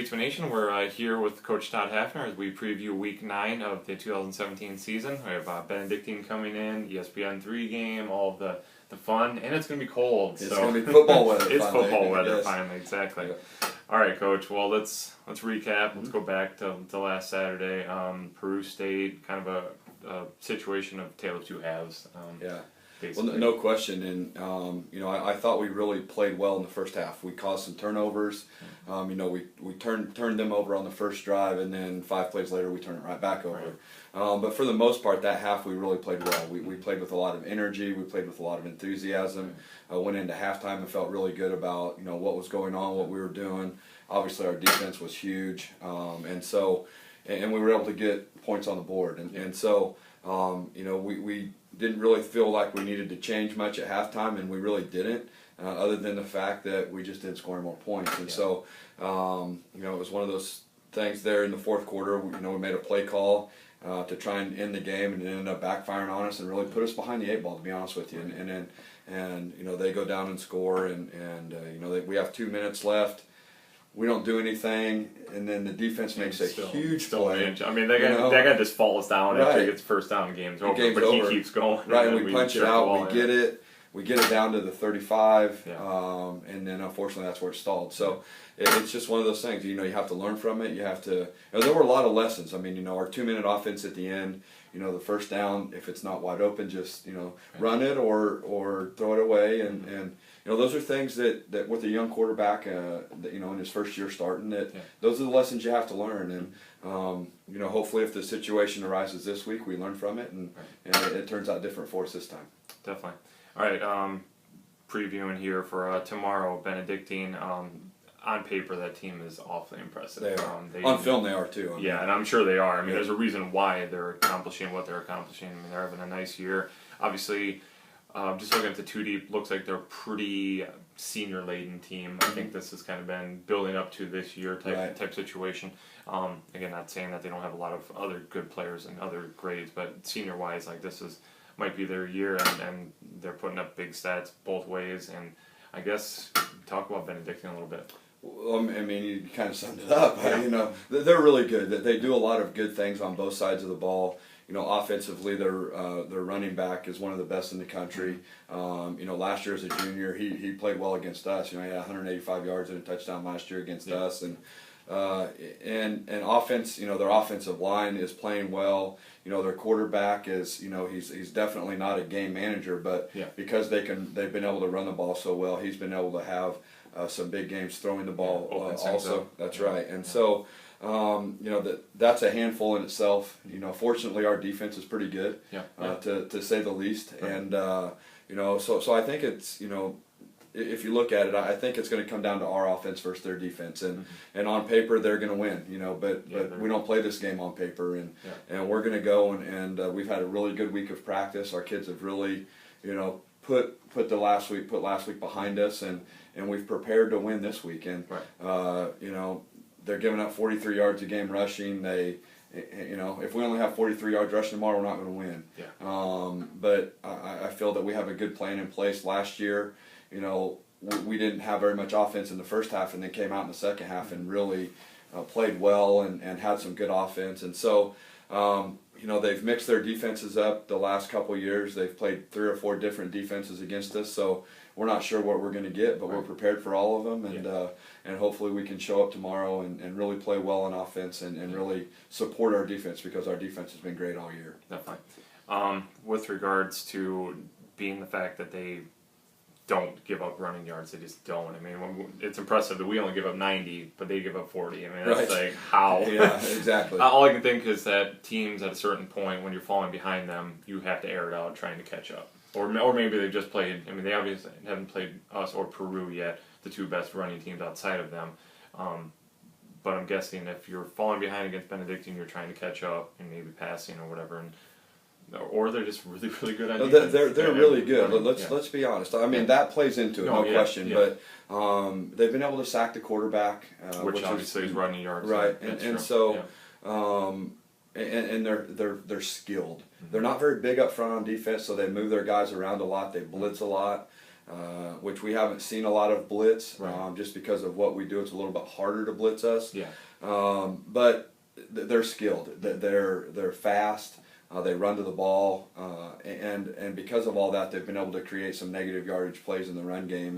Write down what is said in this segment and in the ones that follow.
Statesman Nation. We're here with Coach Todd Hafner as we preview Week 9 of the 2017 season. We have Benedictine coming in, ESPN3 game, all of the fun, and it's going to be cold. It's going to be football weather. It's finally. football weather, Yes. finally, exactly. Yeah. All right, Coach. Well, let's recap. Let's go back to last Saturday. Peru State, kind of a situation of tale of two halves. Yeah. Basically. Well, no question, and I thought we really played well in the first half. We caused some turnovers. We turned them over on the first drive, and then 5 plays later we turned it right back over. Right. But for the most part, that half we really played well. We played with a lot of energy. We played with a lot of enthusiasm. Went into halftime and felt really good about what was going on, what we were doing. Obviously, our defense was huge, and we were able to get points on the board, and so we didn't really feel like we needed to change much at halftime, and we really didn't, other than the fact that we just didn't score more points. And so, it was one of those things there in the fourth quarter. We made a play call to try and end the game, and it ended up backfiring on us and really put us behind the 8 ball, to be honest with you. And they go down and score, and we have 2 minutes left. We don't do anything, and then the defense makes a huge play. I mean, that guy just falls down after he gets first down. Game's over, game's but over. He keeps going. Right, and we punch it out. We get it down to the 35, Yeah. and then unfortunately that's where it stalled. So it's just one of those things. You have to learn from it. You have to. There were a lot of lessons. I mean, our 2-minute offense at the end. The first down, if it's not wide open, just run it or throw it away, and those are things that with a young quarterback, in his first year starting, those are the lessons you have to learn. And hopefully, if the situation arises this week, we learn from it, and it turns out different for us this time. Definitely. All right, previewing here for tomorrow, Benedictine. On paper, that team is awfully impressive. They are. On film, they are too. And I'm sure they are. I mean, there's a reason why they're accomplishing what they're accomplishing. I mean, they're having a nice year. Obviously, just looking at the 2 deep, looks like they're a pretty senior-laden team. I think this has kind of been building up to this year type situation. Again, not saying that they don't have a lot of other good players and other grades, but senior-wise, like this might be their year, and they're putting up big stats both ways. And I guess talk about Benedictine a little bit. Well, I mean, you kind of summed it up. Yeah. They're really good. They do a lot of good things on both sides of the ball. Offensively, their running back is one of the best in the country. Last year as a junior, he played well against us. He had 185 yards and a touchdown last year against us. And offense, their offensive line is playing well. Their quarterback is, he's definitely not a game manager, but because they've been able to run the ball so well, he's been able to have some big games throwing the ball also. That's right. And so, that's a handful in itself. Fortunately, our defense is pretty good, to say the least. Right. And so I think it's if you look at it, I think it's going to come down to our offense versus their defense. And on paper, they're going to win. But we don't play this game on paper, and we're going to go and we've had a really good week of practice. Our kids have really, put last week behind us, and we've prepared to win this week. And they're giving up 43 yards a game rushing. If we only have 43 yards rushing tomorrow, we're not going to win. But I feel that we have a good plan in place. Last year, we didn't have very much offense in the first half, and then came out in the second half and really played well and had some good offense. And so, they've mixed their defenses up the last couple of years. They've played 3 or 4 different defenses against us, so we're not sure what we're going to get, but we're prepared for all of them, and hopefully we can show up tomorrow and really play well on offense and really support our defense, because our defense has been great all year. Definitely. With regards to being the fact that they don't give up running yards, they just don't. I mean, it's impressive that we only give up 90, but they give up 40. I mean, that's like how. Yeah, exactly. All I can think is that teams at a certain point, when you're falling behind them, you have to air it out trying to catch up. Or maybe they've just played. I mean, they obviously haven't played us or Peru yet, the 2 best running teams outside of them. But I'm guessing if you're falling behind against Benedictine, you're trying to catch up and maybe passing or whatever. Or they're just really, really good at defense. They're really good. Let's be honest. I mean, that plays into it, no question. But they've been able to sack the quarterback, which obviously is running yards. Right, and so and they're skilled. They're not very big up front on defense, so they move their guys around a lot. They blitz a lot. which we haven't seen a lot of blitz, Right. just because of what we do. It's a little bit harder to blitz us. Yeah. But they're skilled. They're fast. They run to the ball, and because of all that, they've been able to create some negative yardage plays in the run game,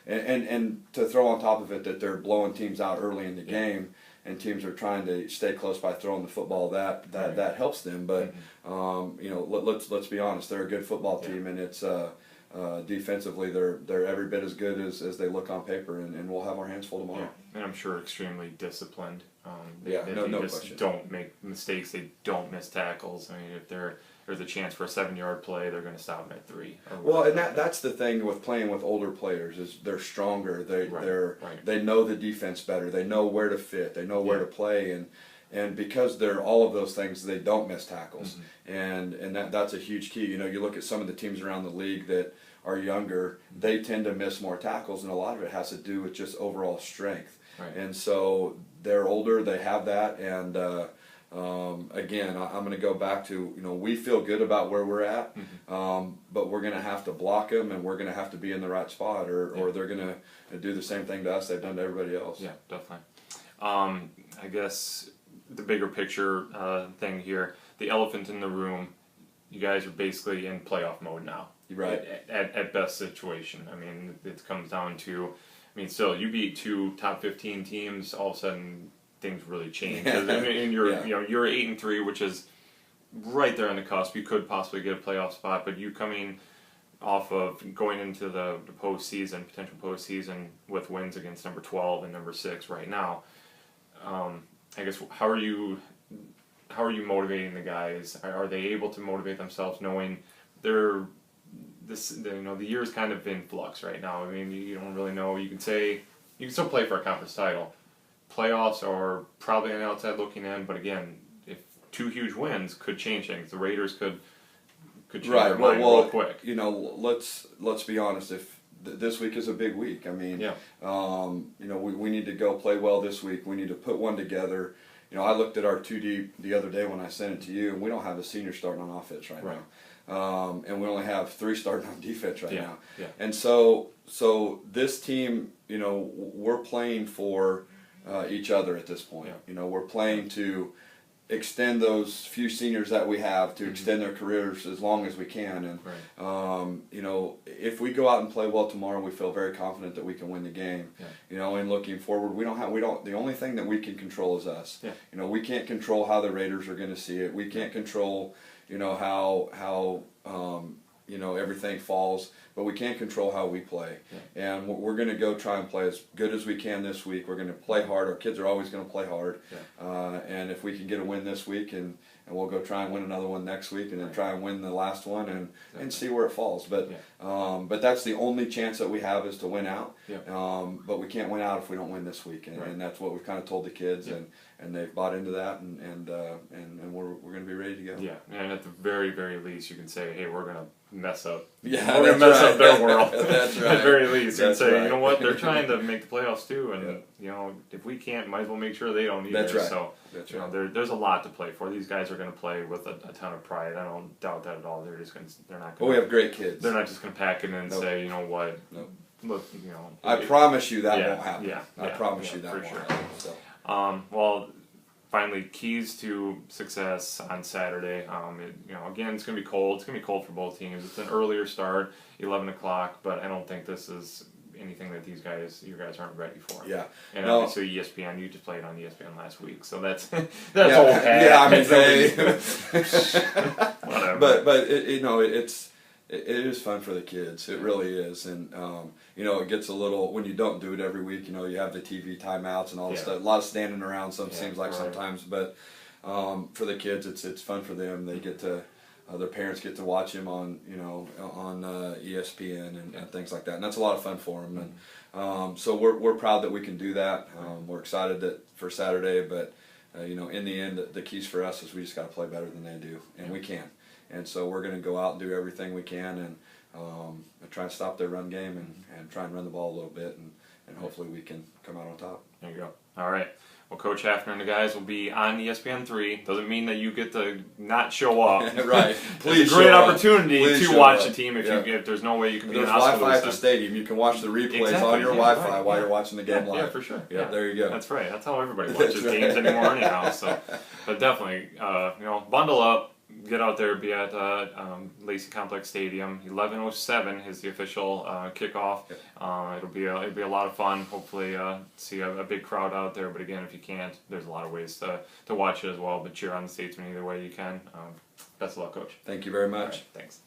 and to throw on top of it that they're blowing teams out early in the game, and teams are trying to stay close by throwing the football. That helps them. But let's be honest, they're a good football team, and it's defensively they're every bit as good as they look on paper, and we'll have our hands full tomorrow. Yeah. And I'm sure extremely disciplined. No just question. Don't make mistakes. They don't miss tackles. I mean, if there's a chance for a 7-yard play, they're going to stop them at 3. Well, and that's the thing with playing with older players is they're stronger. They know the defense better. They know where to fit. They know where to play, and because they're all of those things, they don't miss tackles, and that's a huge key. You look at some of the teams around the league that are younger, they tend to miss more tackles, and a lot of it has to do with just overall strength. Right. And so they're older, they have that, and again, I'm going to go back to, we feel good about where we're at, but we're going to have to block them, and we're going to have to be in the right spot, or they're going to do the same thing to us they've done to everybody else. Yeah, definitely. I guess the bigger picture thing here, the elephant in the room, you guys are basically in playoff mode now. Right. At best situation. I mean, it comes down to, still, you beat 2 top 15 teams, all of a sudden things really change. And you're 8-3, which is right there on the cusp. You could possibly get a playoff spot, but you coming off of going into the postseason, potential postseason, with wins against number 12 and number 6 right now. I guess how are you motivating the guys? Are they able to motivate themselves, knowing the year's kind of in flux right now? I mean, you don't really know. You can still play for a conference title. Playoffs are probably on the outside looking in, but again, if 2 huge wins could change things. The Raiders could change their mind real quick. Let's be honest. If this week is a big week, we need to go play well this week. We need to put one together. I looked at our 2 deep the other day when I sent it to you, and we don't have a senior starting on offense right now. And we only have 3 starting on defense right now. Yeah. And so this team, we're playing for each other at this point. Yeah. We're playing to extend those few seniors that we have, to extend their careers as long as we can. And if we go out and play well tomorrow, we feel very confident that we can win the game. Yeah. And looking forward, the only thing that we can control is us. Yeah. We can't control how the Raiders are going to see it. We can't control how everything falls, but we can't control how we play. Yeah. And we're going to go try and play as good as we can this week. We're going to play hard. Our kids are always going to play hard. Yeah. And if we can get a win this week, and we'll go try and win another one next week, and then try and win the last one, and see where it falls. But that's the only chance that we have, is to win out. Yeah. But we can't win out if we don't win this week, and that's what we've kind of told the kids, and they've bought into that, and we're going to be ready to go. Yeah, and at the very, very least, you can say, hey, we're going to mess up. Yeah, we're going to mess up their world. That's right. At the very least, you can say, right. you know what, they're trying to make the playoffs too, and if we can't, might as well make sure they don't either. That's right. So That's right. There's a lot to play for. These guys are going to play with a ton of pride. I don't doubt that at all. They're not. Well, we have great kids. They're not just going to pack it in and say, you know what. Nope. Look, I promise you that won't happen. Yeah, I promise you that for won't sure. happen. So. Well, finally, keys to success on Saturday. Again, it's going to be cold. It's going to be cold for both teams. It's an earlier start, 11 o'clock, but I don't think this is anything that you guys aren't ready for. Yeah. And obviously ESPN, you just played on ESPN last week, so that's old hat. Yeah, I mean, whatever. But it is fun for the kids. It really is, and it gets a little, when you don't do it every week. You have the TV timeouts and all this stuff. A lot of standing around. Seems like sometimes, but for the kids, it's fun for them. They get to. Their parents get to watch him on ESPN and things like that, and that's a lot of fun for them. And so we're proud that we can do that. We're excited for Saturday, but in the end, the keys for us is we just got to play better than they do, and we can. And so we're going to go out and do everything we can, and try and stop their run game, and try and run the ball a little bit, and hopefully we can come out on top. There you go. All right. Well, Coach Hafner and the guys will be on ESPN3. Doesn't mean that you get to not show up. Right. Please, it's a great opportunity to watch the team if there's no way you can be in There's hospital. Wi-Fi at the stadium. You can watch the replays on your Wi-Fi while you're watching the game live. Yeah, for sure. Yeah, there you go. That's right. That's how everybody watches games anymore anyhow. So, but definitely, bundle up. Get out there, be at Lacey Complex Stadium. 11:07 is the official kickoff. It'll be a lot of fun. Hopefully, see a big crowd out there. But again, if you can't, there's a lot of ways to watch it as well. But cheer on the Statesman either way you can. Best of luck, Coach. Thank you very much. Right, thanks.